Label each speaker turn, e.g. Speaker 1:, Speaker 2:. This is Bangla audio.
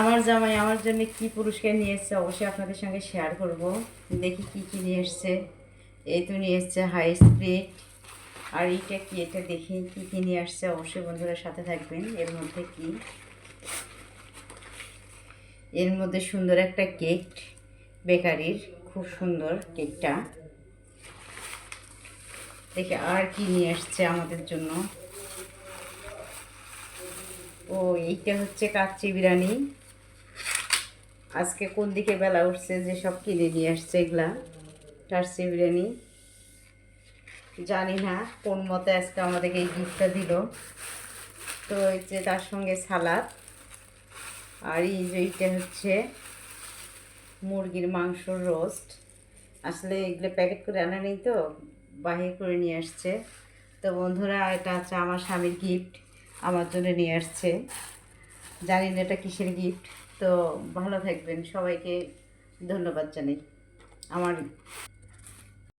Speaker 1: আমার জামাই আমার জন্য কি পুরস্কার নিয়ে এসেছে অবশ্যই আপনাদের সঙ্গে শেয়ার করব। দেখি কি কি নিয়ে এসছে। এই তো নিয়ে এসছে হাই স্পিড। আর এইটা কি, এটা দেখি কি কি নিয়ে আসছে। অবশ্যই বন্ধুরা সাথে থাকবেন। এর মধ্যে কি, এর মধ্যে সুন্দর একটা কেক, বেকারির খুব সুন্দর কেকটা। দেখি আর কি নিয়ে আসছে আমাদের জন্য। ও, এইটা হচ্ছে কাচ্চি বিরিয়ানি। আজকে কোন দিকে বেলা উঠছে যে সব কিনে নিয়ে আসছে এগুলা। কাচ্চি বিরিয়ানি, জানি না কোন মতে আজকে আমাদেরকে এই গিফটটা দিল। তো এই যে তার সঙ্গে সালাদ, আর এই যে এইটা হচ্ছে মুরগির মাংসর রোস্ট। আসলে এগুলো প্যাকেট করে আনা নেই তো, বাহির করে নিয়ে আসছে। তো বন্ধুরা, এটা হচ্ছে আমার স্বামীর গিফট, আমার জন্য নিয়ে আসছে। জানি না এটা কিসের গিফট। তো ভালো থাকবেন, সবাইকে ধন্যবাদ জানাই। আমার